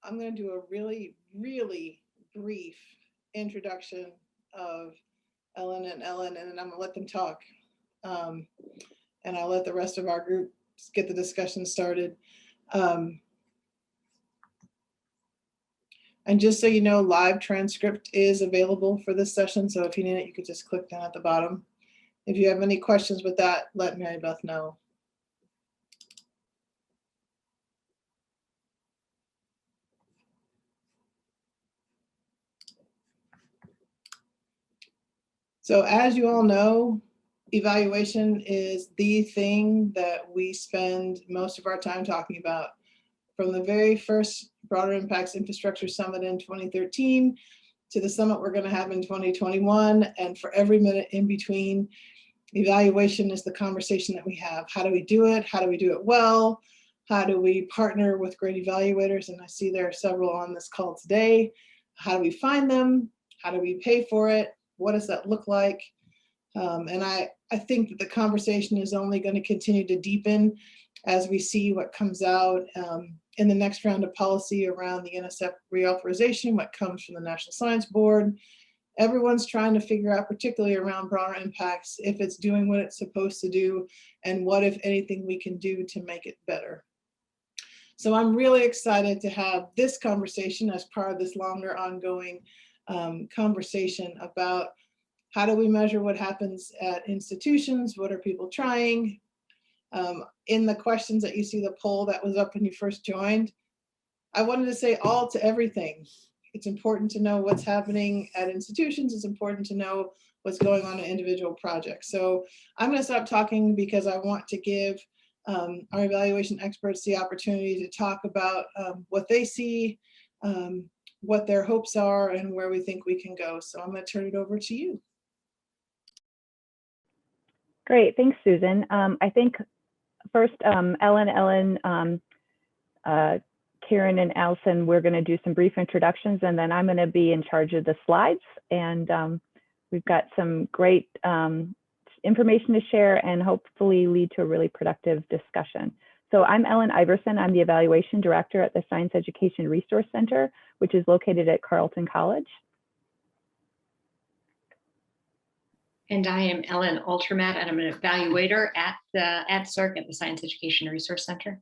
I'm going to do a really, really brief introduction of Ellen, and then I'm going to let them talk. And I'll let the rest of our group get the discussion started. And just so you know, live transcript is available for this session. So if you need it, you could just click down at the bottom. If you have any questions with that, let Mary Beth know. So as you all know, evaluation is the thing that we spend most of our time talking about. From the very first Broader Impacts Infrastructure Summit in 2013 to the summit we're going to have in 2021, and for every minute in between, evaluation is the conversation that we have. How do we do it? How do we do it well? How do we partner with great evaluators? And I see there are several on this call today. How do we find them? How do we pay for it? What does that look like? And I think that the conversation is only going to continue to deepen as we see what comes out in the next round of policy around the NSF reauthorization, what comes from the National Science Board. Everyone's trying to figure out, particularly around broader impacts, if it's doing what it's supposed to do and what, if anything, we can do to make it better. So I'm really excited to have this conversation as part of this longer ongoing conversation about how do we measure what happens at institutions? What are people trying? In the questions that you see, the poll that was up when you first joined, I wanted to say all to everything. It's important to know what's happening at institutions. It's important to know what's going on in individual projects. So I'm going to stop talking because I want to give our evaluation experts the opportunity to talk about what they see, what their hopes are, and where we think we can go. So I'm going to turn it over to you. Great, thanks, Susan. I think first, Ellen, Karen and Allison, we're going to do some brief introductions, and then I'm going to be in charge of the slides. And we've got some great information to share and hopefully lead to a really productive discussion. So I'm Ellen Iverson. I'm the Evaluation Director at the Science Education Resource Center, which is located at Carleton College. And I am Ellen Altermatt, and I'm an evaluator at SERC at the Science Education Resource Center.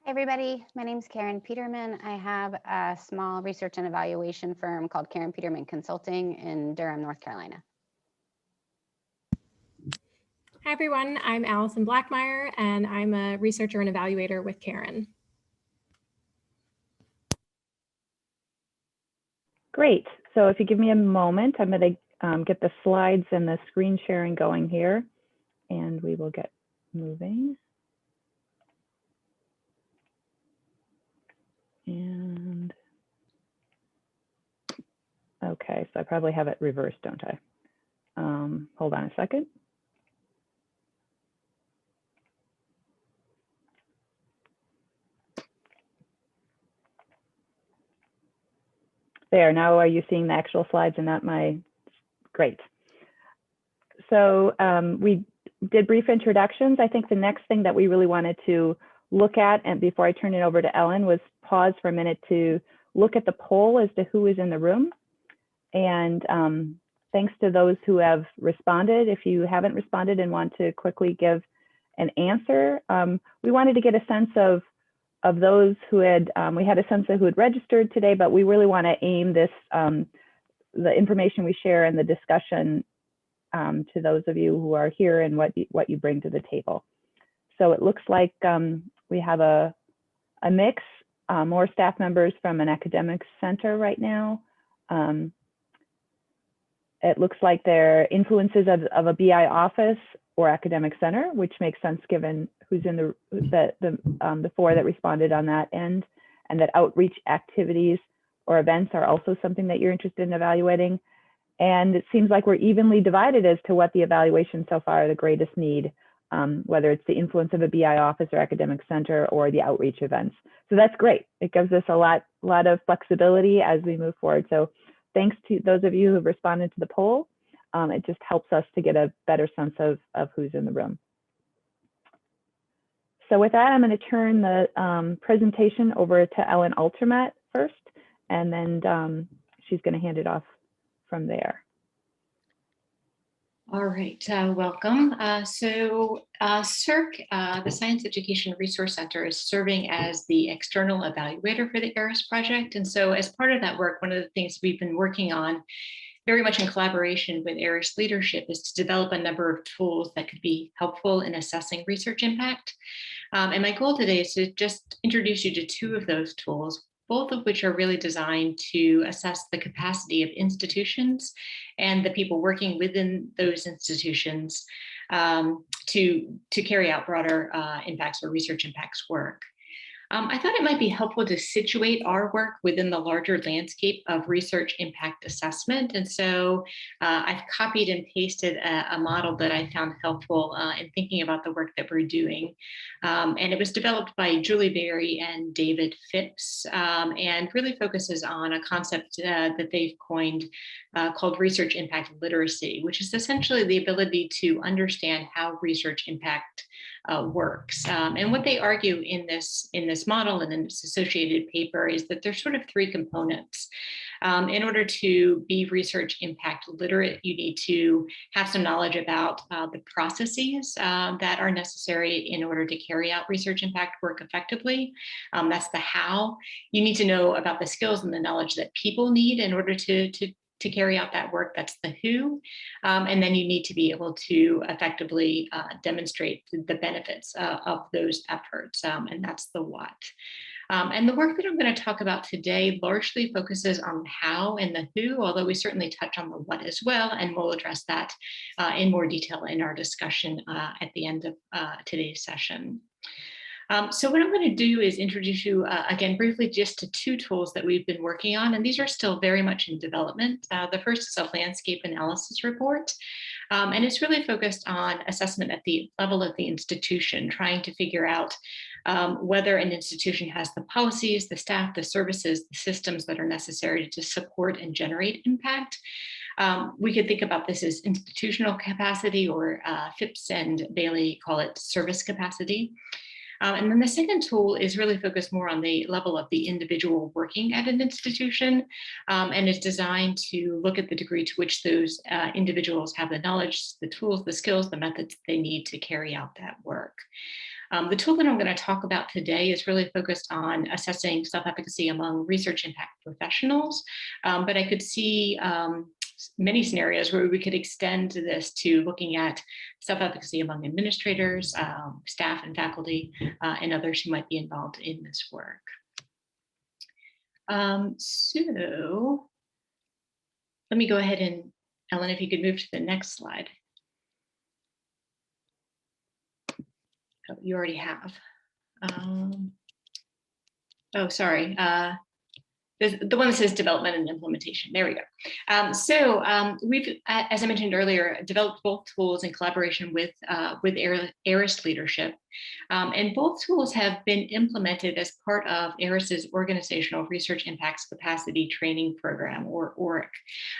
Hi everybody, my name is Karen Peterman. I have a small research and evaluation firm called Karen Peterman Consulting in Durham, North Carolina. Hi everyone, I'm Allison Black-Maier, and I'm a researcher and evaluator with Karen. Great. So if you give me a moment, I'm going to get the slides and the screen sharing going here, and we will get moving. And okay, so I probably have it reversed, don't I? Hold on a second. There, now are you seeing the actual slides and not my, great. So we did brief introductions. I think the next thing that we really wanted to look at, and before I turn it over to Ellen, was pause for a minute to look at the poll as to who is in the room. And thanks to those who have responded. If you haven't responded and want to quickly give an answer, we wanted to get a sense of those who had, we had a sense of who had registered today, but we really want to aim this, the information we share in the discussion to those of you who are here and what you bring to the table. So it looks like we have a mix, more staff members from an academic center right now. It looks like there are influences of a BI office or academic center, which makes sense given who's in the four that responded on that end, and that outreach activities or events are also something that you're interested in evaluating. And it seems like we're evenly divided as to what the evaluation so far the greatest need, whether it's the influence of a BI office or academic center or the outreach events. So that's great. It gives us a lot of flexibility as we move forward. So thanks to those of you who have responded to the poll. It just helps us to get a better sense of who's in the room. So with that, I'm going to turn the presentation over to Ellen Altermatt first, and then she's going to hand it off from there. All right, welcome. SERC, the Science Education Resource Center, is serving as the external evaluator for the ARIS project. And so as part of that work, one of the things we've been working on very much in collaboration with ARIS leadership is to develop a number of tools that could be helpful in assessing research impact. And my goal today is to just introduce you to two of those tools, both of which are really designed to assess the capacity of institutions and the people working within those institutions to carry out broader impacts or research impacts work. I thought it might be helpful to situate our work within the larger landscape of research impact assessment. And so I've copied and pasted a model that I found helpful in thinking about the work that we're doing. And it was developed by Julie Berry and David Phipps, and really focuses on a concept that they've coined called research impact literacy, which is essentially the ability to understand how research impact works. And what they argue in this model and in this associated paper is that there's sort of three components. In order to be research impact literate, you need to have some knowledge about the processes that are necessary in order to carry out research impact work effectively. That's the how. You need to know about the skills and the knowledge that people need in order to carry out that work. That's the who. And then you need to be able to effectively demonstrate the benefits of those efforts. And that's the what. And the work that I'm going to talk about today largely focuses on the how and the who, although we certainly touch on the what as well. And we'll address that in more detail in our discussion at the end of today's session. So what I'm going to do is introduce you again briefly just to two tools that we've been working on, and these are still very much in development. The first is a landscape analysis report, and it's really focused on assessment at the level of the institution, trying to figure out whether an institution has the policies, the staff, the services, the systems that are necessary to support and generate impact. We could think about this as institutional capacity, or Phipps and Bailey call it service capacity. And then the second tool is really focused more on the level of the individual working at an institution, and is designed to look at the degree to which those individuals have the knowledge, the tools, the skills, the methods they need to carry out that work. The tool that I'm going to talk about today is really focused on assessing self-efficacy among research impact professionals, but I could see many scenarios where we could extend this to looking at self-efficacy among administrators, staff and faculty, and others who might be involved in this work. So let me go ahead and, Ellen, if you could move to the next slide. Oh, you already have. Oh, sorry. The one that says development and implementation. There we go. We've, as I mentioned earlier, developed both tools in collaboration with ARIS leadership. And both tools have been implemented as part of ARIS's Organizational Research Impacts Capacity Training Program, or ORIC.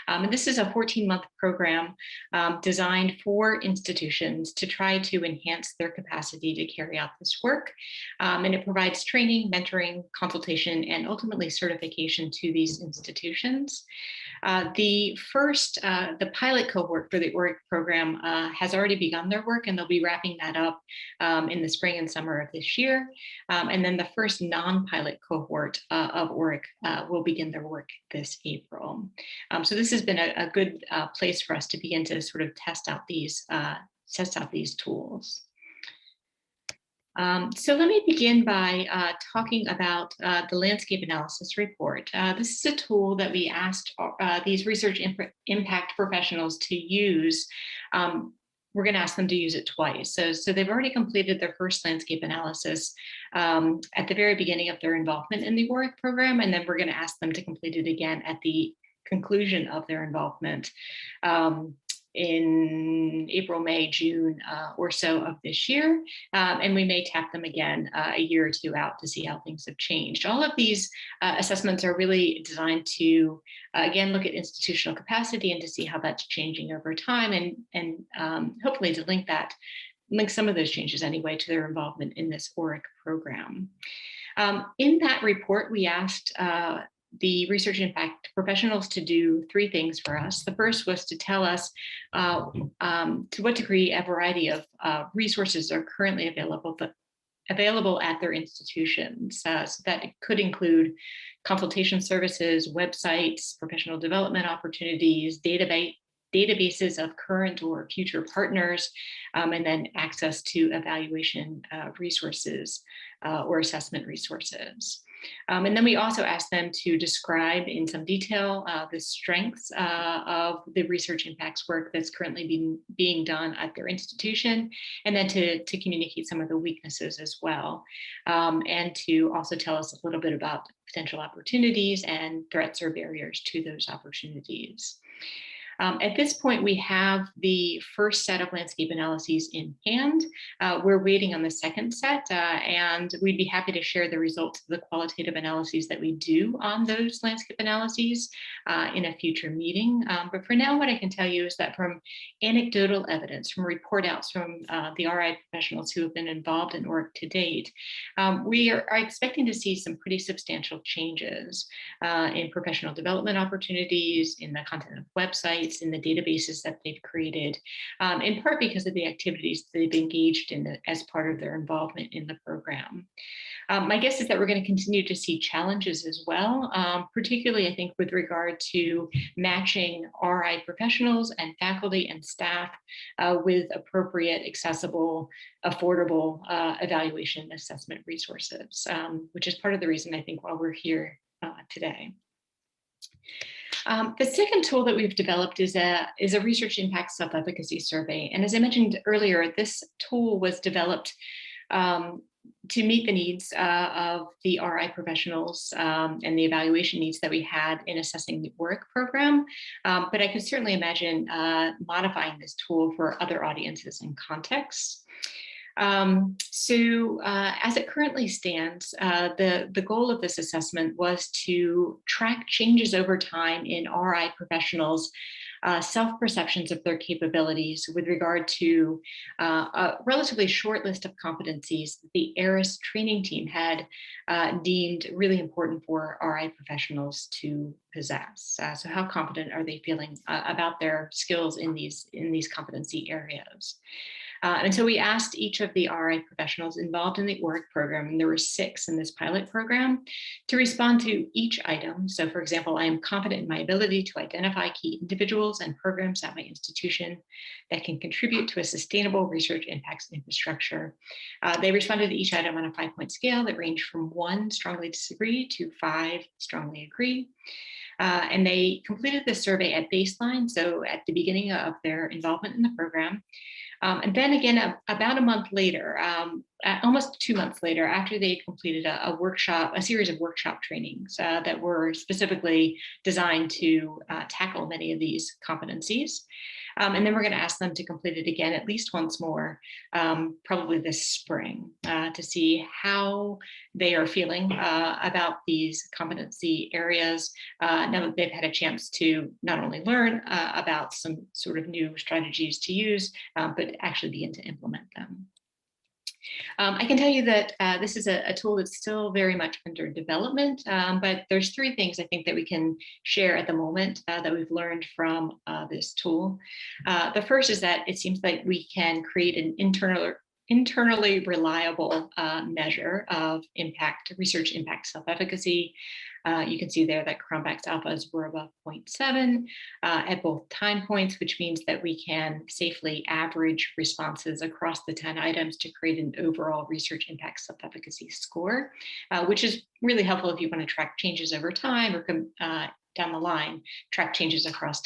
And this is a 14-month program designed for institutions to try to enhance their capacity to carry out this work. And it provides training, mentoring, consultation, and ultimately certification to these institutions. The pilot cohort for the ORIC program has already begun their work, and they'll be wrapping that up in the spring and summer of this year. And then the first non-pilot cohort of ORIC will begin their work this April. So this has been a good place for us to begin to sort of test out these tools. So let me begin by talking about the landscape analysis report. This is a tool that we asked these research impact professionals to use. We're going to ask them to use it twice. So they've already completed their first landscape analysis at the very beginning of their involvement in the ORIC program, and then we're going to ask them to complete it again at the conclusion of their involvement in April, May, June or so of this year. And we may tap them again a year or two out to see how things have changed. All of these assessments are really designed to, again, look at institutional capacity and to see how that's changing over time, and hopefully to link that link some of those changes anyway to their involvement in this ORIC program. In that report, we asked the research impact professionals to do 3 things for us. The first was to tell us to what degree a variety of resources are currently available at their institutions. So that could include consultation services, websites, professional development opportunities, databases of current or future partners, and then access to evaluation resources or assessment resources. And then we also asked them to describe in some detail the strengths of the research impacts work that's currently being done at their institution, and then to communicate some of the weaknesses as well, and to also tell us a little bit about potential opportunities and threats or barriers to those opportunities. At this point, we have the first set of landscape analyses in hand. We're waiting on the second set, and we'd be happy to share the results of the qualitative analyses that we do on those landscape analyses in a future meeting. But for now, what I can tell you is that from anecdotal evidence, from report outs from the RI professionals who have been involved in ORIC to date, we are expecting to see some pretty substantial changes in professional development opportunities, in the content of websites, in the databases that they've created, in part because of the activities they've engaged in as part of their involvement in the program. My guess is that we're going to continue to see challenges as well, particularly I think with regard to matching RI professionals and faculty and staff with appropriate, accessible, affordable evaluation assessment resources, which is part of the reason I think why we're here today. The second tool that we've developed is a research impact self-efficacy survey. And as I mentioned earlier, this tool was developed to meet the needs of the RI professionals and the evaluation needs that we had in assessing the ORIC program. But I could certainly imagine modifying this tool for other audiences and contexts. As it currently stands, the goal of this assessment was to track changes over time in RI professionals' self-perceptions of their capabilities with regard to a relatively short list of competencies that the ARIS training team had deemed really important for RI professionals to possess. So how confident are they feeling about their skills in these competency areas? And so we asked each of the RI professionals involved in the ORIC program, and there were 6 in this pilot program, to respond to each item. So for example, I am confident in my ability to identify key individuals and programs at my institution that can contribute to a sustainable research impacts infrastructure. They responded to each item on a 5-point scale that ranged from 1, strongly disagree, to 5, strongly agree. And they completed the survey at baseline, so at the beginning of their involvement in the program. And then again, about a month later, almost 2 months later, after they completed a series of workshop trainings that were specifically designed to tackle many of these competencies. And then we're going to ask them to complete it again at least once more, probably this spring, to see how they are feeling about these competency areas now that they've had a chance to not only learn about some sort of new strategies to use, but actually begin to implement them. I can tell you that this is a tool that's still very much under development, but there's 3 things I think that we can share at the moment that we've learned from this tool. The first is that it seems like we can create an internally reliable measure of research impact self-efficacy. You can see there that Cronbach's alphas were above 0.7 at both time points, which means that we can safely average responses across the 10 items to create an overall research impact self-efficacy score, which is really helpful if you want to track changes over time or down the line, track changes across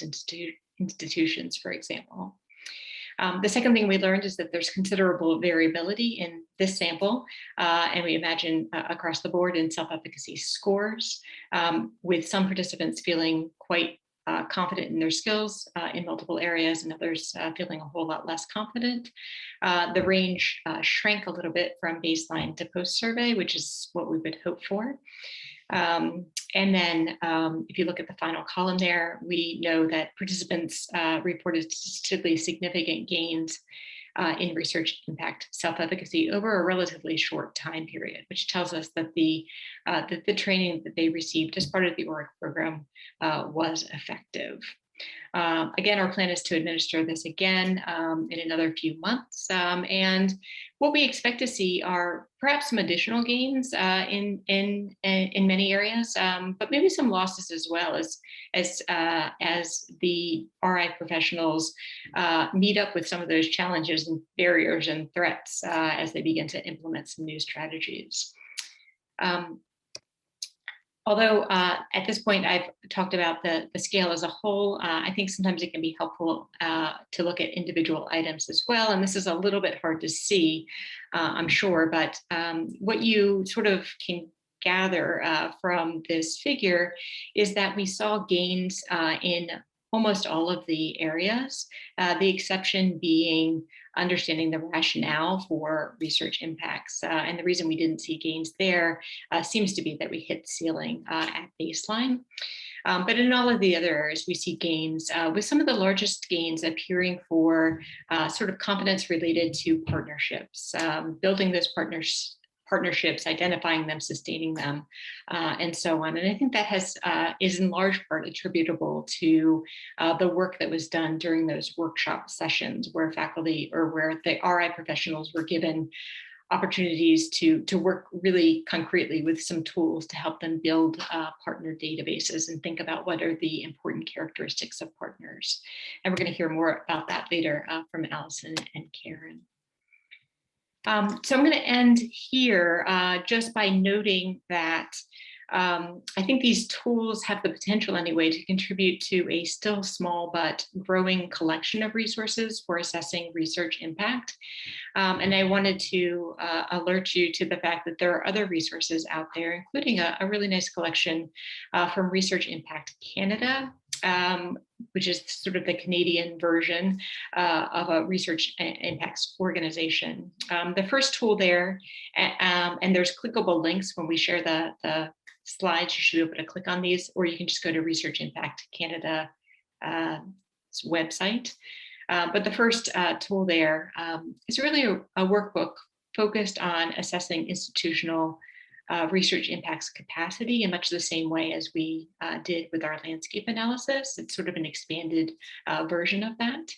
institutions, for example. The second thing we learned is that there's considerable variability in this sample, and we imagine across the board in self-efficacy scores, with some participants feeling quite confident in their skills in multiple areas and others feeling a whole lot less confident. The range shrank a little bit from baseline to post-survey, which is what we would hope for. And then if you look at the final column there, we know that participants reported statistically significant gains in research impact self-efficacy over a relatively short time period, which tells us that the training that they received as part of the ORIC program was effective. Again, our plan is to administer this again in another few months. And what we expect to see are perhaps some additional gains in many areas, but maybe some losses as well as the RI professionals meet up with some of those challenges and barriers and threats as they begin to implement some new strategies. Although at this point I've talked about the scale as a whole, I think sometimes it can be helpful to look at individual items as well. And this is a little bit hard to see, I'm sure, but what you sort of can gather from this figure is that we saw gains in almost all of the areas, the exception being understanding the rationale for research impacts. And the reason we didn't see gains there seems to be that we hit ceiling at baseline. But in all of the other areas, we see gains, with some of the largest gains appearing for sort of competence related to partnerships, building those partnerships, identifying them, sustaining them, and so on. And I think that is in large part attributable to the work that was done during those workshop sessions where faculty or where the RI professionals were given opportunities to work really concretely with some tools to help them build partner databases and think about what are the important characteristics of partners. And we're going to hear more about that later from Allison and Karen. So I'm going to end here just by noting that I think these tools have the potential anyway to contribute to a still small but growing collection of resources for assessing research impact. And I wanted to alert you to the fact that there are other resources out there, including a really nice collection from Research Impact Canada, which is sort of the Canadian version of a research impacts organization. The first tool there, and there's clickable links when we share the slides, you should be able to click on these, or you can just go to Research Impact Canada website. But the first tool there is really a workbook focused on assessing institutional research impacts capacity in much the same way as we did with our landscape analysis. It's sort of an expanded version of that.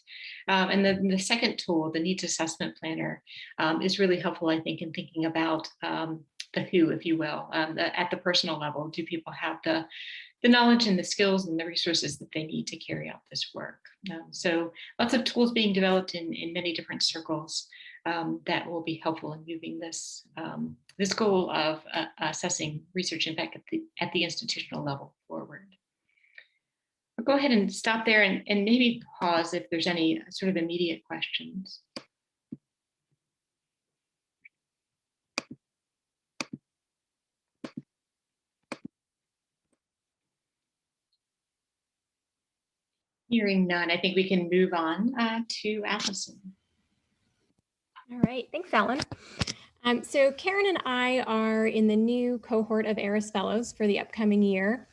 And then the second tool, the needs assessment planner, is really helpful, I think, in thinking about the who, if you will, at the personal level. Do people have the knowledge and the skills and the resources that they need to carry out this work? So lots of tools being developed in many different circles that will be helpful in moving this this goal of assessing research impact at the institutional level forward. I'll go ahead and stop there and maybe pause if there's any sort of immediate questions. Hearing none, I think we can move on to Allison. All right, thanks, Ellen. So Karen and I are in the new cohort of ARIS Fellows for the upcoming year.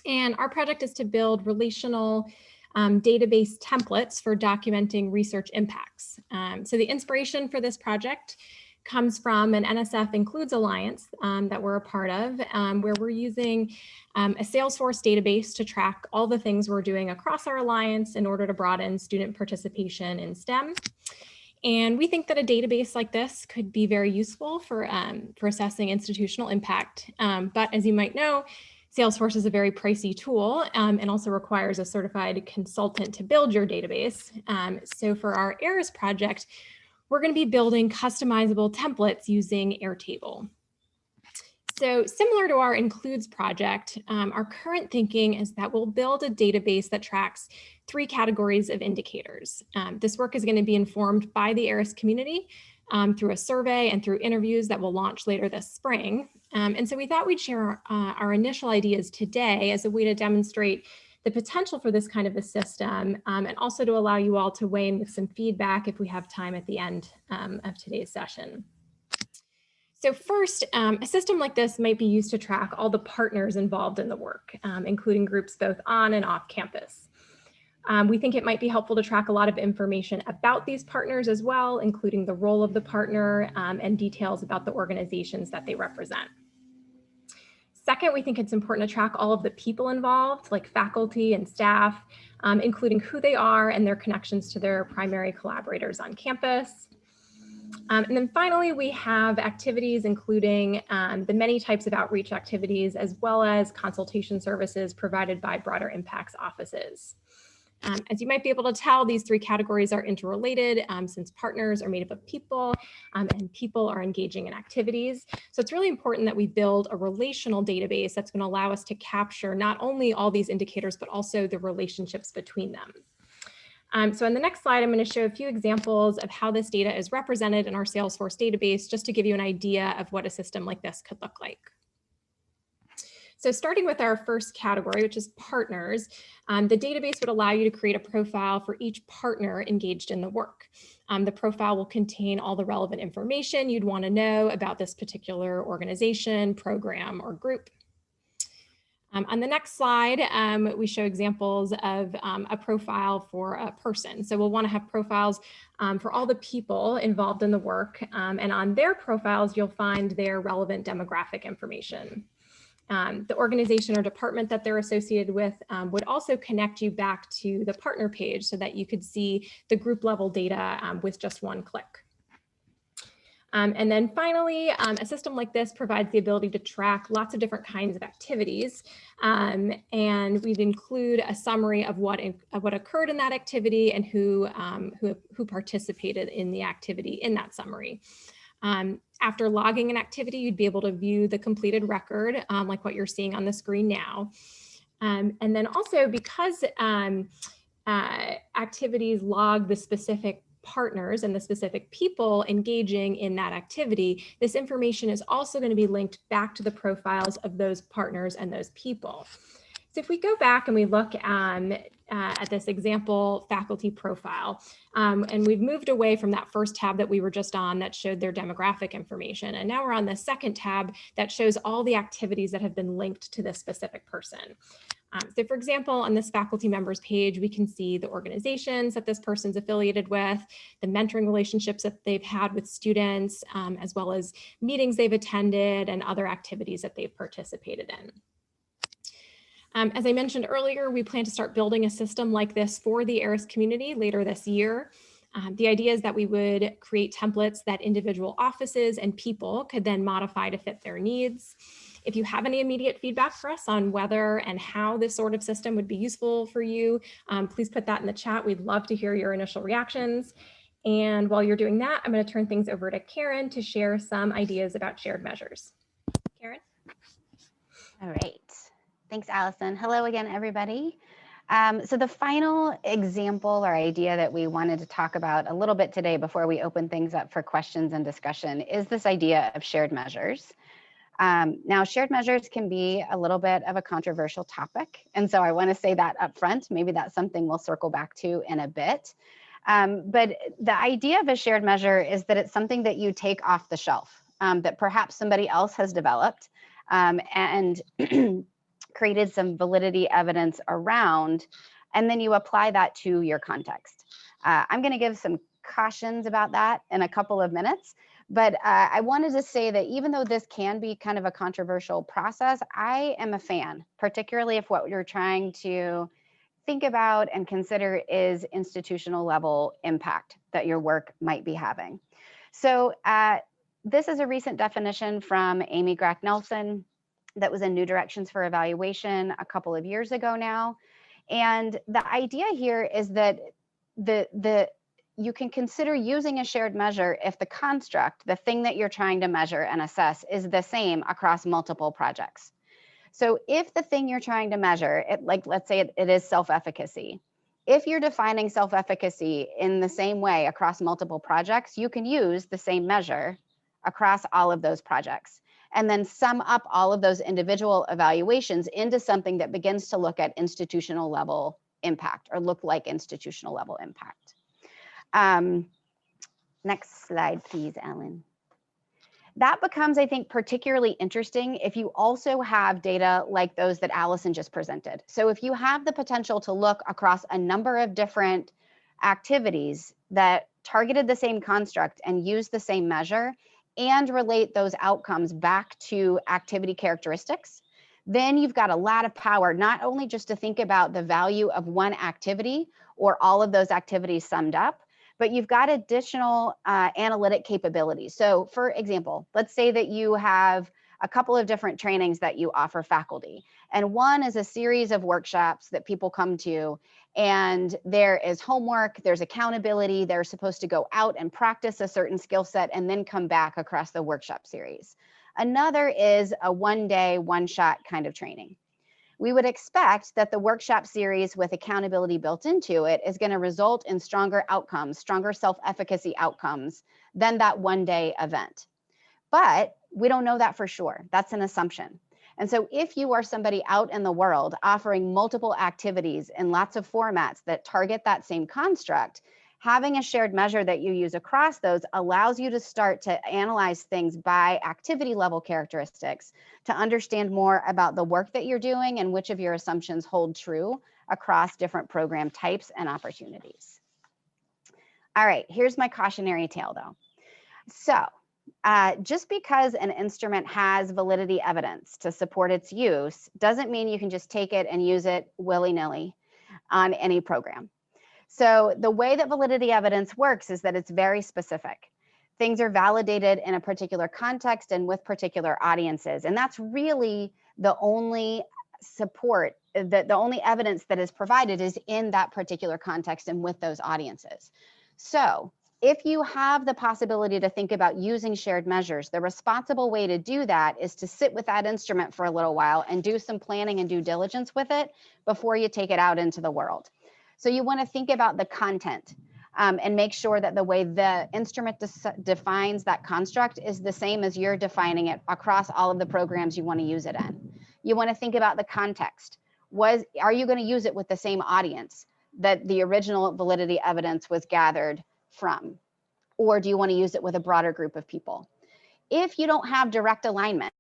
And our project is to build relational database templates for documenting research impacts. So the inspiration for this project comes from an NSF Includes Alliance that we're a part of, where we're using a Salesforce database to track all the things we're doing across our alliance in order to broaden student participation in STEM. And we think that a database like this could be very useful for assessing institutional impact. But as you might know, Salesforce is a very pricey tool and also requires a certified consultant to build your database. So for our ARIS project, we're going to be building customizable templates using Airtable. So similar to our Includes project, our current thinking is that we'll build a database that tracks 3 categories of indicators. This work is going to be informed by the ARIS community through a survey and through interviews that will launch later this spring. And so we thought we'd share our initial ideas today as a way to demonstrate the potential for this kind of a system, and also to allow you all to weigh in with some feedback if we have time at the end of today's session. So first, a system like this might be used to track all the partners involved in the work, including groups both on and off campus. We think it might be helpful to track a lot of information about these partners as well, including the role of the partner and details about the organizations that they represent. Second, we think it's important to track all of the people involved, like faculty and staff, including who they are and their connections to their primary collaborators on campus. And then finally, we have activities including the many types of outreach activities, as well as consultation services provided by broader impacts offices. As you might be able to tell, these three categories are interrelated since partners are made up of people and people are engaging in activities. So it's really important that we build a relational database that's going to allow us to capture not only all these indicators, but also the relationships between them. So in the next slide, I'm going to show a few examples of how this data is represented in our Salesforce database, just to give you an idea of what a system like this could look like. So starting with our first category, which is partners, the database would allow you to create a profile for each partner engaged in the work. The profile will contain all the relevant information you'd want to know about this particular organization, program, or group. On the next slide, we show examples of a profile for a person. So we'll want to have profiles for all the people involved in the work. And on their profiles, you'll find their relevant demographic information. The organization or department that they're associated with would also connect you back to the partner page so that you could see the group level data with just one click. And then finally, a system like this provides the ability to track lots of different kinds of activities. And we'd include a summary of what occurred in that activity and who participated in the activity in that summary. After logging an activity, you'd be able to view the completed record, like what you're seeing on the screen now. And then also, because activities log the specific partners and the specific people engaging in that activity, this information is also going to be linked back to the profiles of those partners and those people. So if we go back and we look at this example faculty profile, and we've moved away from that first tab that we were just on that showed their demographic information. And now we're on the second tab that shows all the activities that have been linked to this specific person. So for example, on this faculty members page, we can see the organizations that this person's affiliated with, the mentoring relationships that they've had with students, as well as meetings they've attended and other activities that they've participated in. As I mentioned earlier, we plan to start building a system like this for the ARIS community later this year. The idea is that we would create templates that individual offices and people could then modify to fit their needs. If you have any immediate feedback for us on whether and how this sort of system would be useful for you, please put that in the chat. We'd love to hear your initial reactions. And while you're doing that, I'm going to turn things over to Karen to share some ideas about shared measures. Karen? All right. Thanks, Allison. Hello again, everybody. So the final example or idea that we wanted to talk about a little bit today before we open things up for questions and discussion is this idea of shared measures. Now, shared measures can be a little bit of a controversial topic. And so I want to say that up front. Maybe that's something we'll circle back to in a bit. But the idea of a shared measure is that it's something that you take off the shelf, that perhaps somebody else has developed and created some validity evidence around, and then you apply that to your context. I'm going to give some cautions about that in a couple of minutes, but I wanted to say that even though this can be kind of a controversial process, I am a fan, particularly if what you're trying to think about and consider is institutional level impact that your work might be having. So this is a recent definition from Amy Grack-Nelson that was in New Directions for Evaluation a couple of years ago now. And the idea here is that you can consider using a shared measure if the construct, the thing that you're trying to measure and assess, is the same across multiple projects. So if the thing you're trying to measure, let's say it is self-efficacy. If you're defining self-efficacy in the same way across multiple projects, you can use the same measure across all of those projects, and then sum up all of those individual evaluations into something that begins to look at institutional level impact or look like institutional level impact. Next slide, please, Ellen. That becomes, I think, particularly interesting if you also have data like those that Allison just presented. So if you have the potential to look across a number of different activities that targeted the same construct and use the same measure and relate those outcomes back to activity characteristics, then you've got a lot of power, not only just to think about the value of one activity or all of those activities summed up, but you've got additional analytic capabilities. So for example, let's say that you have a couple of different trainings that you offer faculty. And one is a series of workshops that people come to, and there is homework, there's accountability, they're supposed to go out and practice a certain skill set and then come back across the workshop series. Another is a one-day, one-shot kind of training. We would expect that the workshop series with accountability built into it is going to result in stronger outcomes, stronger self-efficacy outcomes than that one-day event. But we don't know that for sure. That's an assumption. And so if you are somebody out in the world offering multiple activities in lots of formats that target that same construct, having a shared measure that you use across those allows you to start to analyze things by activity level characteristics to understand more about the work that you're doing and which of your assumptions hold true across different program types and opportunities. All right, here's my cautionary tale though. So just because an instrument has validity evidence to support its use doesn't mean you can just take it and use it willy-nilly on any program. So the way that validity evidence works is that it's very specific. Things are validated in a particular context and with particular audiences. And that's really the only support, the only evidence that is provided is in that particular context and with those audiences. So if you have the possibility to think about using shared measures, the responsible way to do that is to sit with that instrument for a little while and do some planning and due diligence with it before you take it out into the world. So you want to think about the content and make sure that the way the instrument defines that construct is the same as you're defining it across all of the programs you want to use it in. You want to think about the context. Are you going to use it with the same audience that the original validity evidence was gathered from? Or do you want to use it with a broader group of people? If you don't have direct alignment,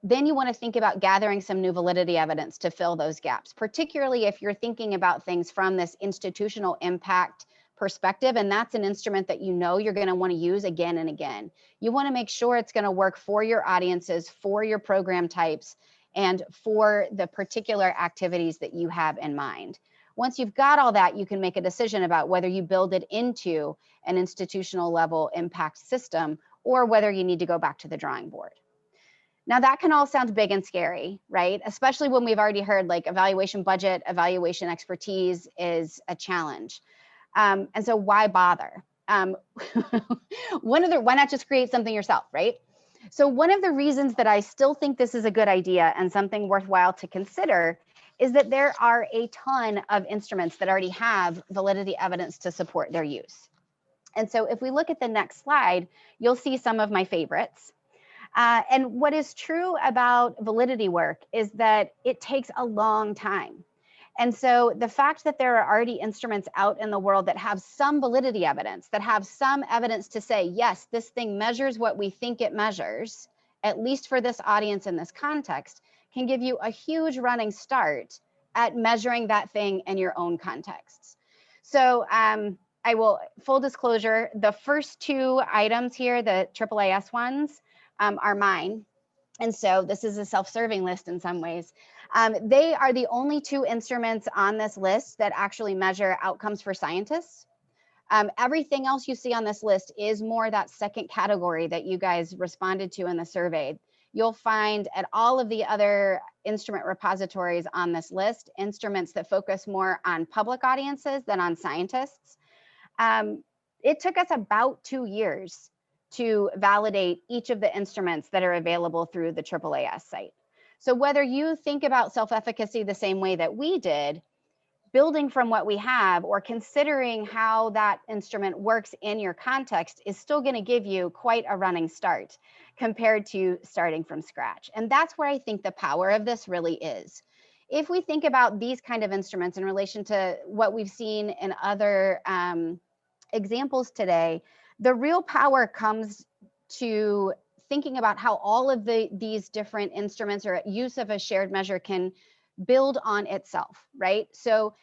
then you want to think about gathering some new validity evidence to fill those gaps, particularly if you're thinking about things from this institutional impact perspective, and that's an instrument that you know you're going to want to use again and again. You want to make sure it's going to work for your audiences, for your program types, and for the particular activities that you have in mind. Once you've got all that, you can make a decision about whether you build it into an institutional level impact system or whether you need to go back to the drawing board. Now that can all sound big and scary, right? Especially when we've already heard like evaluation budget, evaluation expertise is a challenge. And so why bother? Why not just create something yourself, right? So one of the reasons that I still think this is a good idea and something worthwhile to consider is that there are a ton of instruments that already have validity evidence to support their use. And so if we look at the next slide, you'll see some of my favorites. And what is true about validity work is that it takes a long time. And so the fact that there are already instruments out in the world that have some validity evidence, that have some evidence to say, yes, this thing measures what we think it measures, at least for this audience in this context, can give you a huge running start at measuring that thing in your own contexts. So I will, full disclosure, the first two items here, the AAAS ones, are mine. And so this is a self-serving list in some ways. They are the only two instruments on this list that actually measure outcomes for scientists. Everything else you see on this list is more that second category that you guys responded to in the survey. You'll find at all of the other instrument repositories on this list, instruments that focus more on public audiences than on scientists. It took us about 2 years to validate each of the instruments that are available through the AAAS site. So whether you think about self-efficacy the same way that we did, building from what we have or considering how that instrument works in your context is still going to give you quite a running start compared to starting from scratch. And that's where I think the power of this really is. If we think about these kind of instruments in relation to what we've seen in other examples today, the real power comes to thinking about how all of these different instruments or use of a shared measure can build on itself, right? So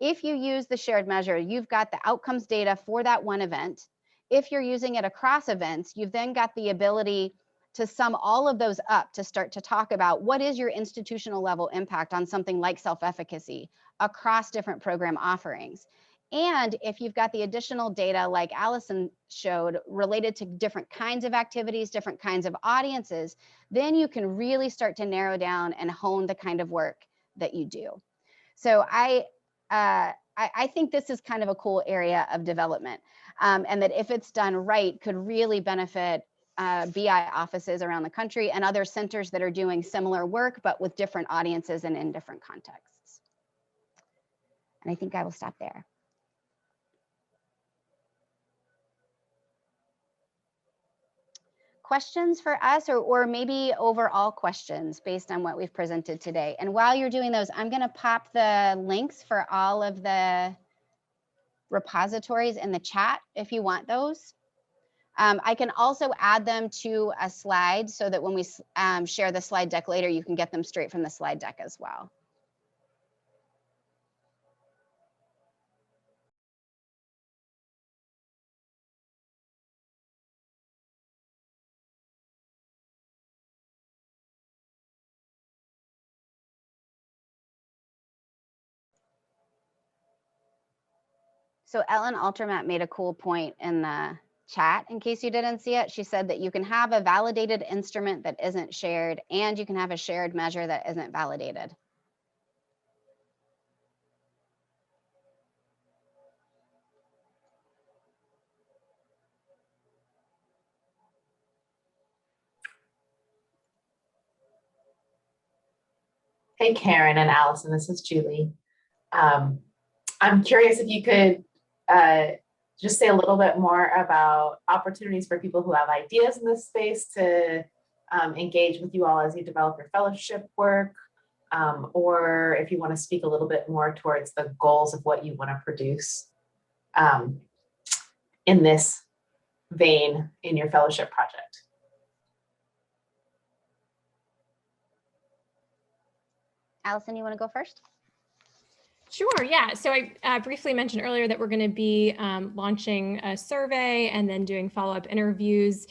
if you use the shared measure, you've got the outcomes data for that one event. If you're using it across events, you've then got the ability to sum all of those up to start to talk about what is your institutional level impact on something like self-efficacy across different program offerings. And if you've got the additional data like Allison showed related to different kinds of activities, different kinds of audiences, then you can really start to narrow down and hone the kind of work that you do. So I think this is kind of a cool area of development, and that if it's done right, could really benefit BI offices around the country and other centers that are doing similar work, but with different audiences and in different contexts. And I think I will stop there. Questions for us, or maybe overall questions based on what we've presented today. And while you're doing those, I'm going to pop the links for all of the repositories in the chat if you want those. I can also add them to a slide so that when we share the slide deck later, you can get them straight from the slide deck as well. So Ellen Altermatt made a cool point in the chat, in case you didn't see it. She said that you can have a validated instrument that isn't shared, and you can have a shared measure that isn't validated. Hey, Karen and Allison, this is Julie. I'm curious if you could just say a little bit more about opportunities for people who have ideas in this space to engage with you all as you develop your fellowship work, or if you want to speak a little bit more towards the goals of what you want to produce in this vein in your fellowship project. Allison, you want to go first? Sure, yeah. So I briefly mentioned earlier that we're going to be launching a survey and then doing follow-up interviews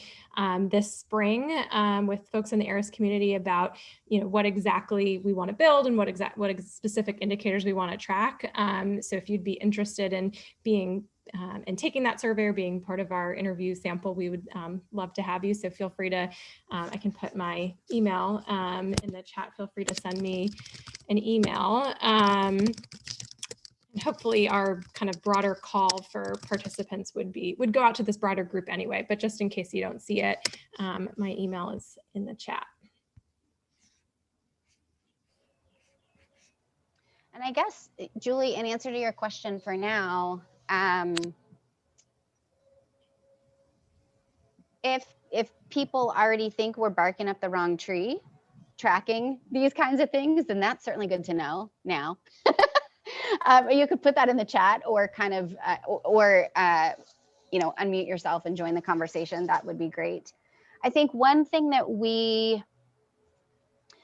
this spring with folks in the ARIS community about, what exactly we want to build and what specific indicators we want to track. So if you'd be interested in being and taking that survey or being part of our interview sample, we would love to have you. So feel free to, I can put my email in the chat. Feel free to send me an email. Hopefully our kind of broader call for participants would go out to this broader group anyway, but just in case you don't see it, my email is in the chat. And I guess, Julie, in answer to your question for now, if people already think we're barking up the wrong tree, tracking these kinds of things, then that's certainly good to know now. You could put that in the chat, or kind of, unmute yourself and join the conversation. That would be great. I think one thing that we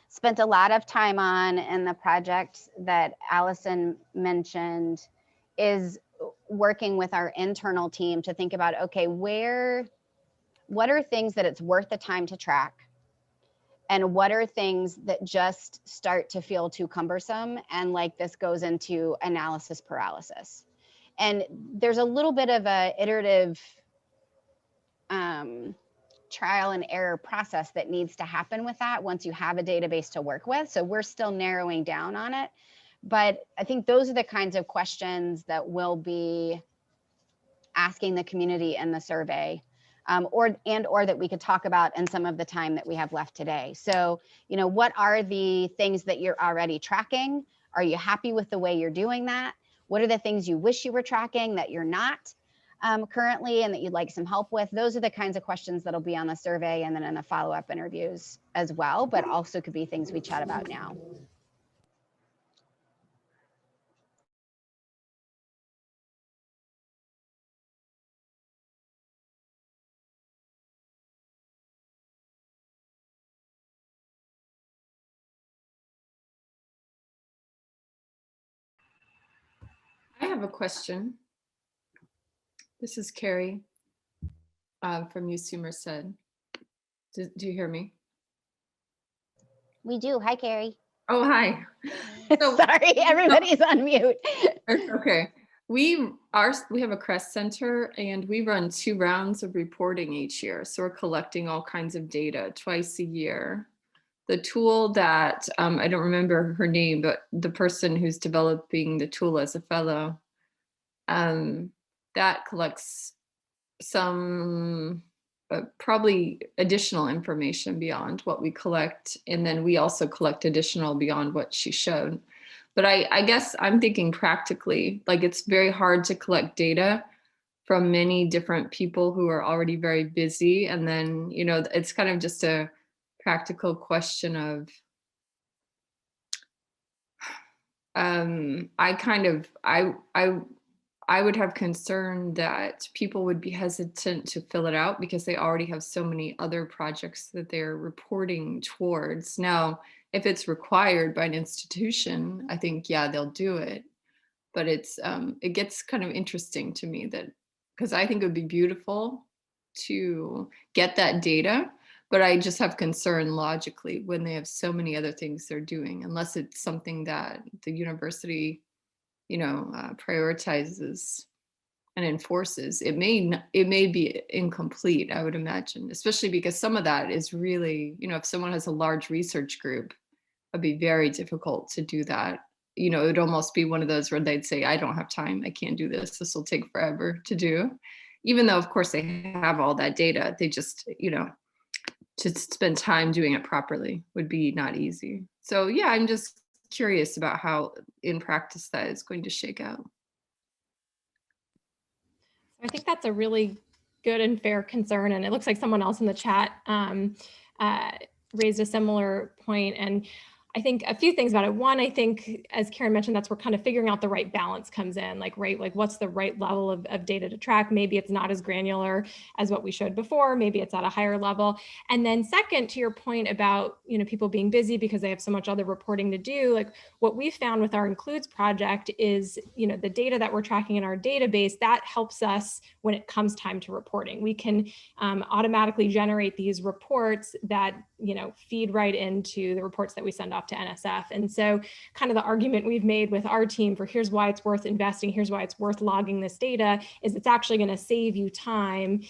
spent a lot of time on in the project that Allison mentioned is working with our internal team to think about, okay, what are things that it's worth the time to track? And what are things that just start to feel too cumbersome? And like this goes into analysis paralysis. And there's a little bit of a iterative trial and error process that needs to happen with that once you have a database to work with. So we're still narrowing down on it. But I think those are the kinds of questions that we'll be asking the community in the survey. Or that we could talk about in some of the time that we have left today. So, what are the things that you're already tracking? Are you happy with the way you're doing that? What are the things you wish you were tracking that you're not currently and that you'd like some help with? Those are the kinds of questions that'll be on the survey and then in the follow-up interviews as well, but also could be things we chat about now. have a question. This is Carrie from UC Merced. Do you hear me? We do. Hi, Carrie. Oh, hi. So, Sorry, everybody's on mute. It's okay. We have a CREST center and we run 2 rounds of reporting each year. So we're collecting all kinds of data twice a year. The tool that, I don't remember her name, but the person who's developing the tool as a fellow, that collects some probably additional information beyond what we collect. And then we also collect additional beyond what she showed. But I guess I'm thinking practically, like it's very hard to collect data from many different people who are already very busy. And then, you know, it's kind of just a practical question of, I would have concern that people would be hesitant to fill it out because they already have so many other projects that they're reporting towards. Now, if it's required by an institution, I think, yeah, they'll do it. But it gets kind of interesting to me that, because I think it would be beautiful to get that data, but I just have concern logically when they have so many other things they're doing, unless it's something that the university, you know, prioritizes and enforces. It may be incomplete, I would imagine, especially because some of that is really, you know, if someone has a large research group, it'd be very difficult to do that. You know, it'd almost be one of those where they'd say, I don't have time, I can't do this, this will take forever to do. Even though, of course, they have all that data, they just, you know, to spend time doing it properly would be not easy. So yeah, I'm just curious about how in practice that is going to shake out. I think that's a really good and fair concern. And it looks like someone else in the chat raised a similar point. And I think a few things about it. One, I think, as Karen mentioned, that's where kind of figuring out the right balance comes in, like, right, like what's the right level of data to track? Maybe it's not as granular as what we showed before. Maybe it's at a higher level. And then second, to your point about, you know, people being busy because they have so much other reporting to do, like what we found with our Includes project is, you know, the data that we're tracking in our database, that helps us when it comes time to reporting. We can automatically generate these reports that, you know, feed right into the reports that we send off to NSF. And so kind of the argument we've made with our team for here's why it's worth investing, here's why it's worth logging this data, is it's actually going to save you time,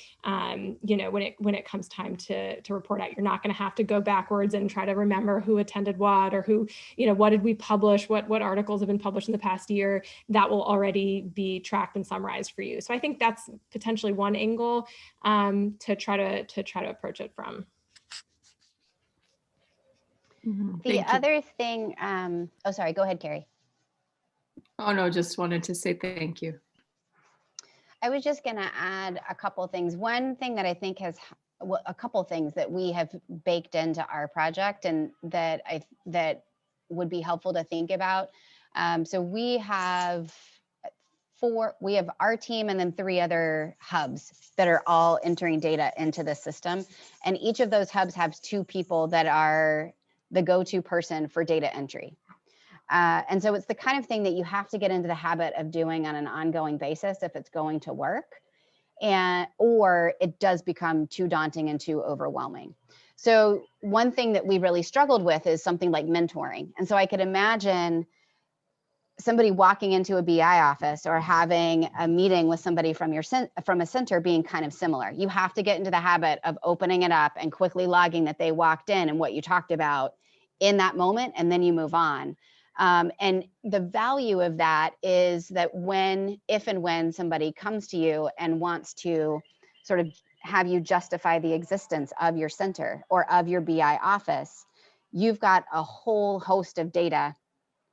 you know, when it comes time to report out. You're not going to have to go backwards and try to remember who attended what, or who, you know, what did we publish, what articles have been published in the past year. That will already be tracked and summarized for you. So I think that's potentially one angle to try to approach it from. The other thing, oh, sorry, go ahead, Carrie. Oh, no, just wanted to say thank you. I was just going to add a couple things. One thing that I think has, well, a couple things that we have baked into our project and that would be helpful to think about. So we have our team and then 3 other hubs that are all entering data into the system. And each of those hubs has 2 people that are the go-to person for data entry. And so it's the kind of thing that you have to get into the habit of doing on an ongoing basis if it's going to work, or it does become too daunting and too overwhelming. So one thing that we really struggled with is something like mentoring. And so I could imagine somebody walking into a BI office or having a meeting with somebody from a center being kind of similar. You have to get into the habit of opening it up and quickly logging that they walked in and what you talked about in that moment, and then you move on. And the value of that is that if and when somebody comes to you and wants to sort of have you justify the existence of your center or of your BI office, you've got a whole host of data,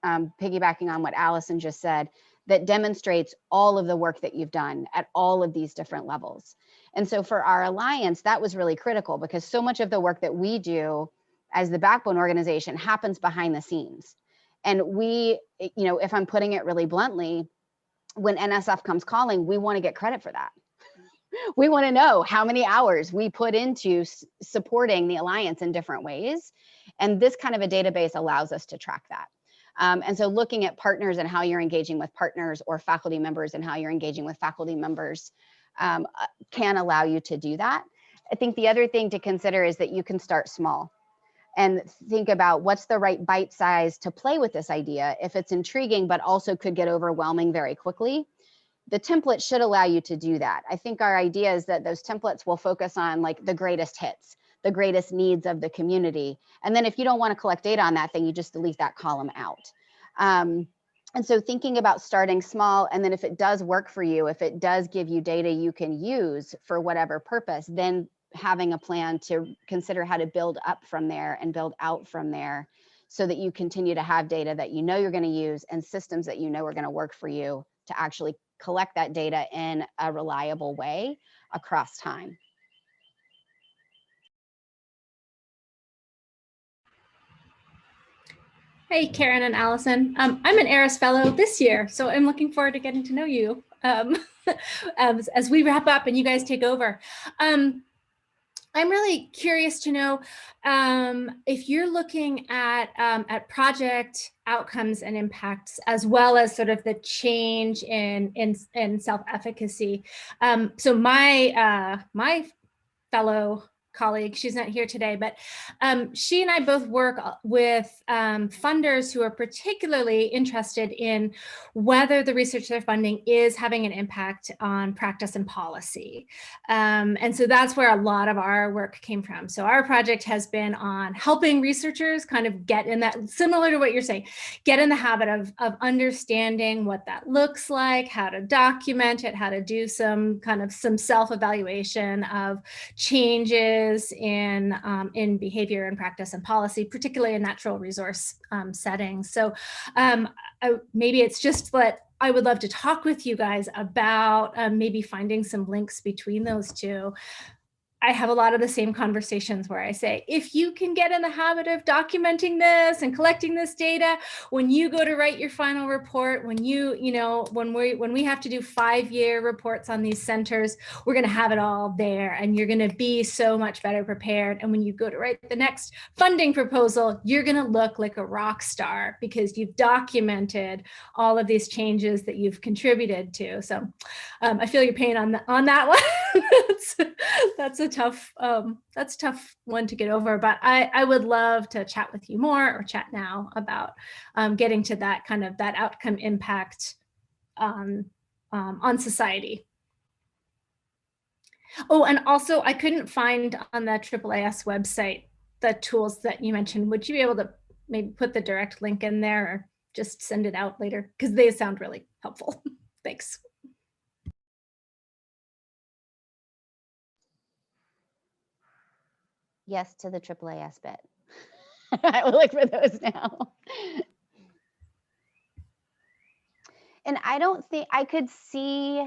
piggybacking on what Allison just said, that demonstrates all of the work that you've done at all of these different levels. And so for our alliance, that was really critical because so much of the work that we do as the backbone organization happens behind the scenes. And we, you know, if I'm putting it really bluntly, when NSF comes calling, we want to get credit for that. We want to know how many hours we put into supporting the alliance in different ways. And this kind of a database allows us to track that. And so looking at partners and how you're engaging with partners, or faculty members and how you're engaging with faculty members, can allow you to do that. I think the other thing to consider is that you can start small and think about what's the right bite size to play with this idea. If it's intriguing, but also could get overwhelming very quickly, the template should allow you to do that. I think our idea is that those templates will focus on like the greatest hits, the greatest needs of the community. And then if you don't want to collect data on that thing, you just delete that column out. And so thinking about starting small, and then if it does work for you, if it does give you data you can use for whatever purpose, then having a plan to consider how to build up from there and build out from there, so that you continue to have data that you know you're going to use and systems that you know are going to work for you to actually collect that data in a reliable way across time. Hey, Karen and Allison. I'm an ARIS Fellow this year, so I'm looking forward to getting to know you as we wrap up and you guys take over. I'm really curious to know if you're looking at project outcomes and impacts, as well as sort of the change in self-efficacy. So my fellow colleague, she's not here today, but she and I both work with funders who are particularly interested in whether the research they're funding is having an impact on practice and policy. And so that's where a lot of our work came from. So our project has been on helping researchers kind of get in that, similar to what you're saying, get in the habit of understanding what that looks like, how to document it, how to do some self-evaluation of changes in behavior and practice and policy, particularly in natural resource settings. So maybe it's just that I would love to talk with you guys about maybe finding some links between those two. I have a lot of the same conversations where I say, if you can get in the habit of documenting this and collecting this data, when you go to write your final report, when we have to do 5-year reports on these centers, we're going to have it all there and you're going to be so much better prepared. And when you go to write the next funding proposal, you're going to look like a rock star because you've documented all of these changes that you've contributed to. So I feel your pain on that one. That's a tough one to get over, but I would love to chat with you more, or chat now about getting to that kind of that outcome impact on society. Oh, and also I couldn't find on the AAAS website the tools that you mentioned. Would you be able to maybe put the direct link in there, or just send it out later? Because they sound really helpful. Thanks. Yes to the AAAS bit. I will look for those now. And I don't think I could see.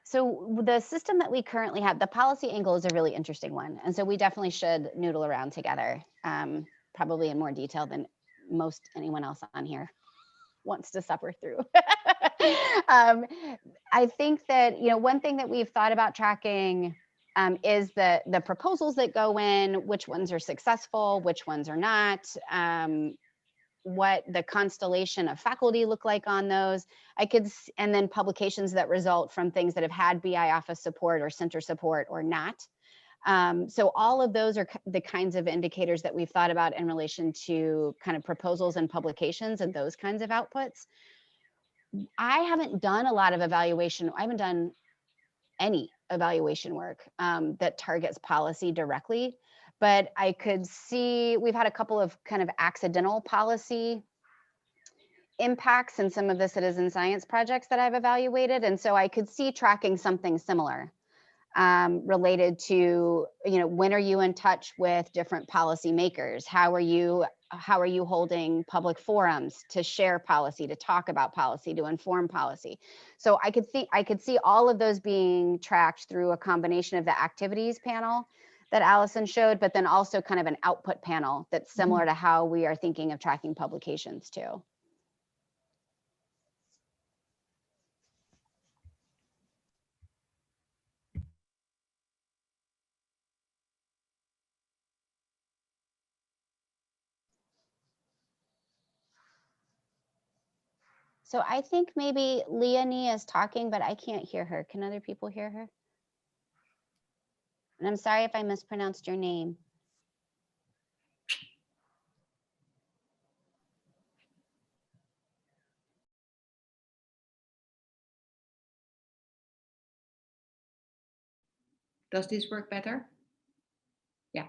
So the system that we currently have, the policy angle is a really interesting one. And so we definitely should noodle around together, probably in more detail than most anyone else on here wants to suffer through. I think that, one thing that we've thought about tracking is the proposals that go in, which ones are successful, which ones are not, what the constellation of faculty look like on those. And then publications that result from things that have had BI office support or center support or not. So all of those are the kinds of indicators that we've thought about in relation to kind of proposals and publications and those kinds of outputs. I haven't done a lot of evaluation. I haven't done any evaluation work that targets policy directly, but I could see we've had a couple of kind of accidental policy impacts in some of the citizen science projects that I've evaluated. And so I could see tracking something similar related to, when are you in touch with different policymakers? How are you holding public forums to share policy, to talk about policy, to inform policy? So I could see all of those being tracked through a combination of the activities panel that Allison showed, but then also kind of an output panel that's similar to how we are thinking of tracking publications too. So I think maybe Leonie is talking, but I can't hear her. Can other people hear her? And I'm sorry if I mispronounced your name. Does this work better? Yeah.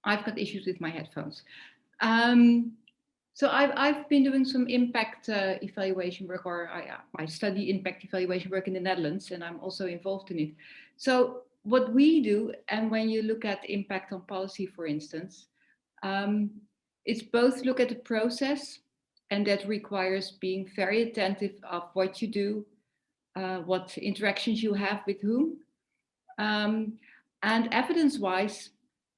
I've got issues with my headphones. So I've been doing some impact evaluation work, or I study impact evaluation work in the Netherlands, and I'm also involved in it. So what we do, and when you look at impact on policy, for instance, it's both look at the process, and that requires being very attentive of what you do, what interactions you have with whom, and evidence-wise,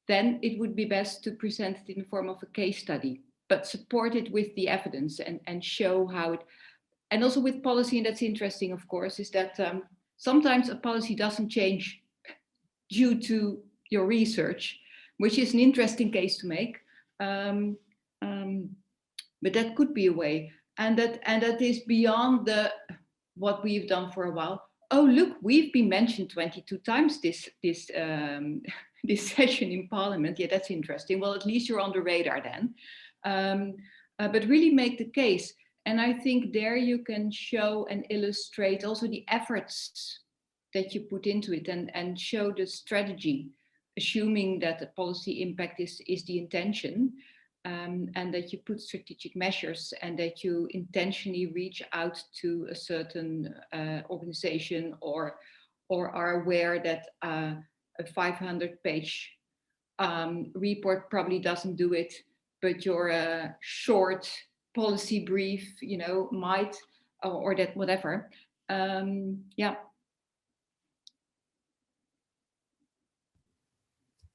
then it would be best to present it in the form of a case study, but support it with the evidence and show how it, and also with policy, and that's interesting, of course, is that sometimes a policy doesn't change due to your research, which is an interesting case to make. But that could be a way, and that is beyond what we've done for a while. Oh, look, we've been mentioned 22 times this session in Parliament. Yeah, that's interesting. Well, at least you're on the radar then. But really make the case. And I think there you can show and illustrate also the efforts that you put into it, and show the strategy, assuming that the policy impact is the intention, and that you put strategic measures, and that you intentionally reach out to a certain organization, or are aware that a 500-page report probably doesn't do it, but your short policy brief, might, or that whatever. Yeah.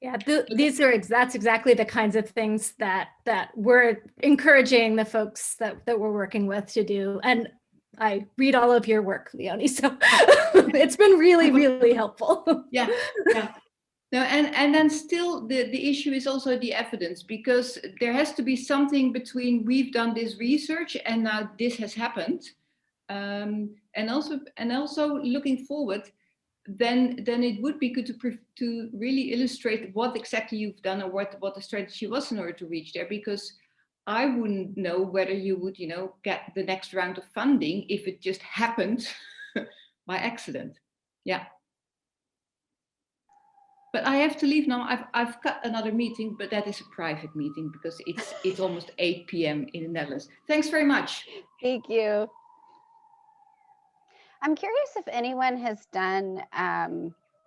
Yeah, that's exactly the kinds of things that we're encouraging the folks that we're working with to do. And I read all of your work, Leonie, so it's been really, really helpful. Yeah. No, and then still the issue is also the evidence, because there has to be something between we've done this research and now this has happened, and also looking forward. Then it would be good to really illustrate what exactly you've done, or what the strategy was in order to reach there, because I wouldn't know whether you would, get the next round of funding if it just happened by accident. Yeah. But I have to leave now. I've got another meeting, but that is a private meeting because it's almost 8 p.m. in the Netherlands. Thanks very much. Thank you. I'm curious if anyone has done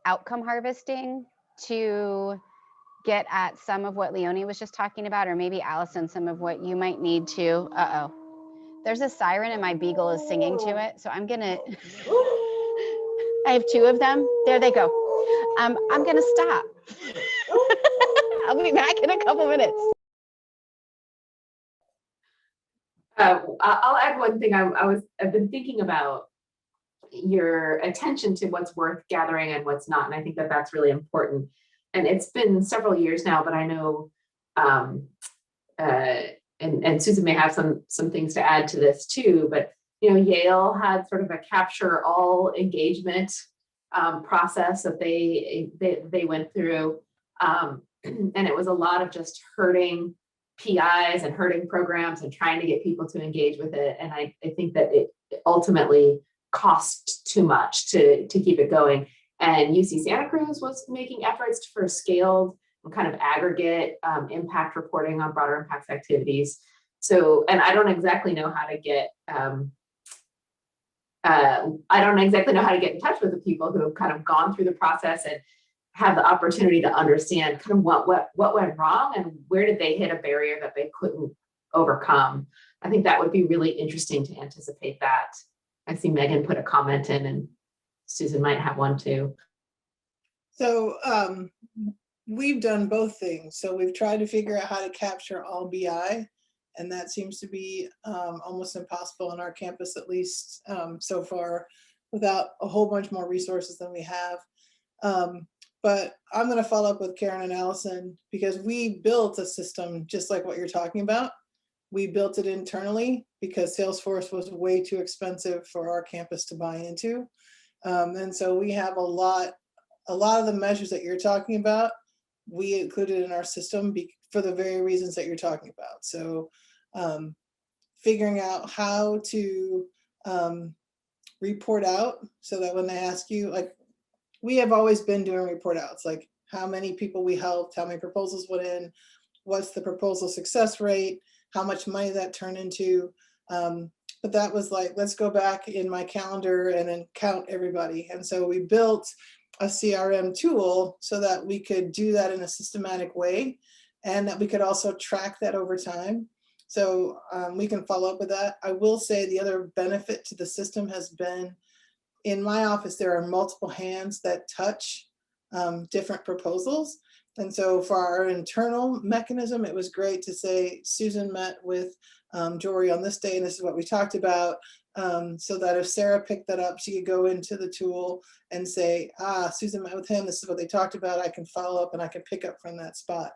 outcome harvesting to get at some of what Leonie was just talking about, or maybe Allison, some of what you might need to. Uh-oh. There's a siren and my beagle is singing to it. So I'm gonna, I have two of them. There they go. I'm gonna stop. I'll be back in a couple minutes. I'll add one thing. I've been thinking about your attention to what's worth gathering and what's not, and I think that that's really important. And it's been several years now, but I know, and Susan may have some things to add to this too. But Yale had sort of a capture all engagement process that they went through, and it was a lot of just herding PIs and herding programs and trying to get people to engage with it. And I think that it ultimately cost too much to keep it going. And UC Santa Cruz was making efforts for scaled and kind of aggregate impact reporting on broader impacts activities. So, and I don't exactly know how to get in touch with the people who have kind of gone through the process and have the opportunity to understand kind of what went wrong and where did they hit a barrier that they couldn't overcome. I think that would be really interesting to anticipate that. I see Megan put a comment in, and Susan might have one too. So we've done both things. So we've tried to figure out how to capture all BI, and that seems to be almost impossible on our campus, at least so far, without a whole bunch more resources than we have. But I'm going to follow up with Karen and Allison, because we built a system just like what you're talking about. We built it internally because Salesforce was way too expensive for our campus to buy into. And so we have a lot of the measures that you're talking about, we included in our system for the very reasons that you're talking about. So figuring out how to report out so that when they ask you, like, we have always been doing report outs, like how many people we helped, how many proposals went in, what's the proposal success rate, how much money that turned into. But that was like, let's go back in my calendar and then count everybody. And so we built a CRM tool so that we could do that in a systematic way and that we could also track that over time. So we can follow up with that. I will say the other benefit to the system has been, in my office, there are multiple hands that touch different proposals. And so for our internal mechanism, it was great to say, Susan met with Jory on this day, and this is what we talked about, so that if Sarah picked that up, she could go into the tool and say, Susan met with him, this is what they talked about, I can follow up and I can pick up from that spot.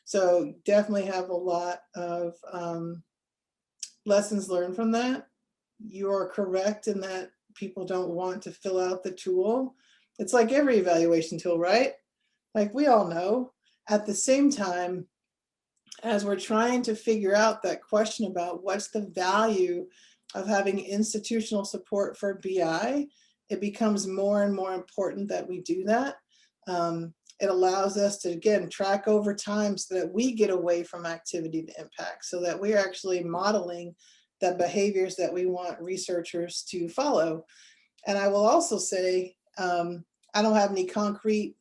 So definitely have a lot of lessons learned from that. You are correct in that people don't want to fill out the tool. It's like every evaluation tool, right? Like we all know. At the same time, as we're trying to figure out that question about what's the value of having institutional support for BI, it becomes more and more important that we do that. It allows us to, again, track over time so that we get away from activity to impact, so that we're actually modeling the behaviors that we want researchers to follow. And I will also say, I don't have any concrete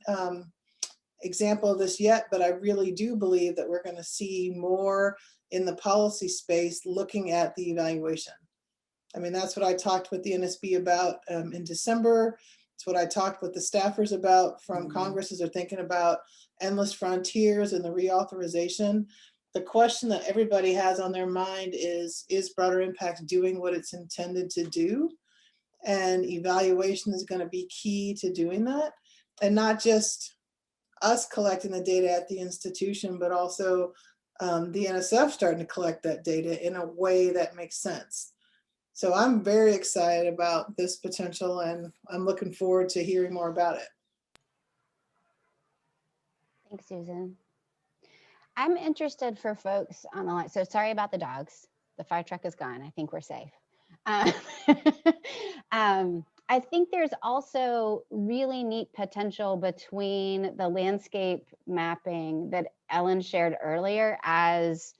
example of this yet, but I really do believe that we're going to see more in the policy space looking at the evaluation. I mean, that's what I talked with the NSB about in December. It's what I talked with the staffers about from Congress as they're thinking about endless frontiers and the reauthorization. The question that everybody has on their mind is broader impact doing what it's intended to do? And evaluation is going to be key to doing that. And not just us collecting the data at the institution, but also the NSF starting to collect that data in a way that makes sense. So I'm very excited about this potential, and I'm looking forward to hearing more about it. Thanks, Susan. I'm interested for folks on the line. So sorry about the dogs. The fire truck is gone. I think we're safe. I think there's also really neat potential between the landscape mapping that Ellen shared earlier as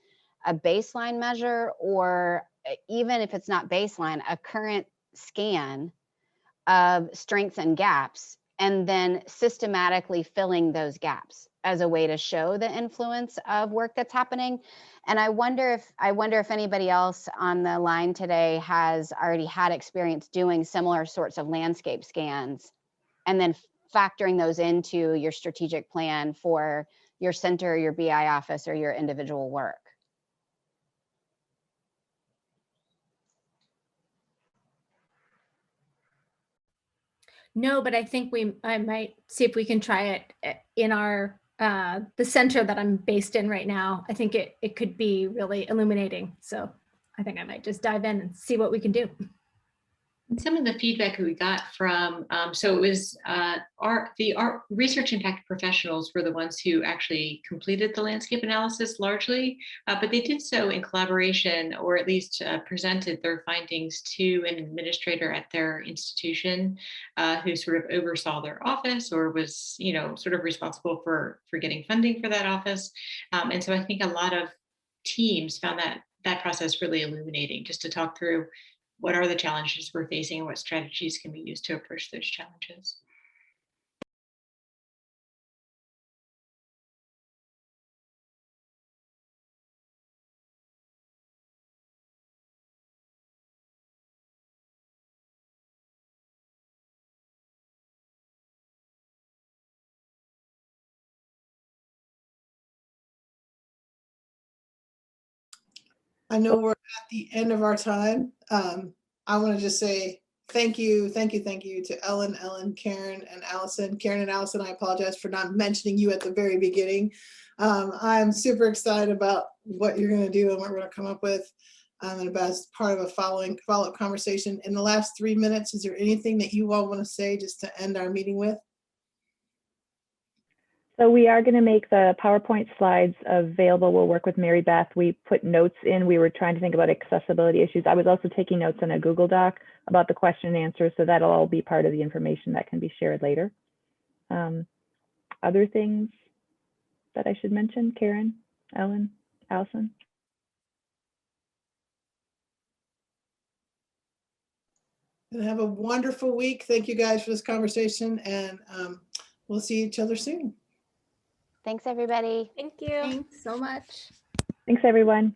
a baseline measure, or even if it's not baseline, a current scan of strengths and gaps, and then systematically filling those gaps as a way to show the influence of work that's happening. And I wonder if anybody else on the line today has already had experience doing similar sorts of landscape scans and then factoring those into your strategic plan for your center, your BI office, or your individual work. No, but I think I might see if we can try it in our the center that I'm based in right now. I think it could be really illuminating. So I think I might just dive in and see what we can do. And some of the feedback we got from, so it was our research impact professionals were the ones who actually completed the landscape analysis largely, but they did so in collaboration, or at least presented their findings to an administrator at their institution who sort of oversaw their office or was, sort of responsible for getting funding for that office. And so I think a lot of teams found that process really illuminating, just to talk through what are the challenges we're facing and what strategies can be used to approach those challenges. I know we're at the end of our time. I want to just say Thank you to Ellen, Karen, and Allison. Karen and Allison, I apologize for not mentioning you at the very beginning. I'm super excited about what you're going to do and what we're going to come up with, and as part of a follow-up conversation. In the last 3 minutes, is there anything that you all want to say just to end our meeting with? So we are going to make the PowerPoint slides available. We'll work with Mary Beth. We put notes in. We were trying to think about accessibility issues. I was also taking notes on a Google Doc about the question and answer, so that'll all be part of the information that can be shared later. Other things that I should mention, Karen, Ellen, Allison? And have a wonderful week. Thank you guys for this conversation, and we'll see each other soon. Thanks, everybody. Thank you. Thanks so much. Thanks, everyone.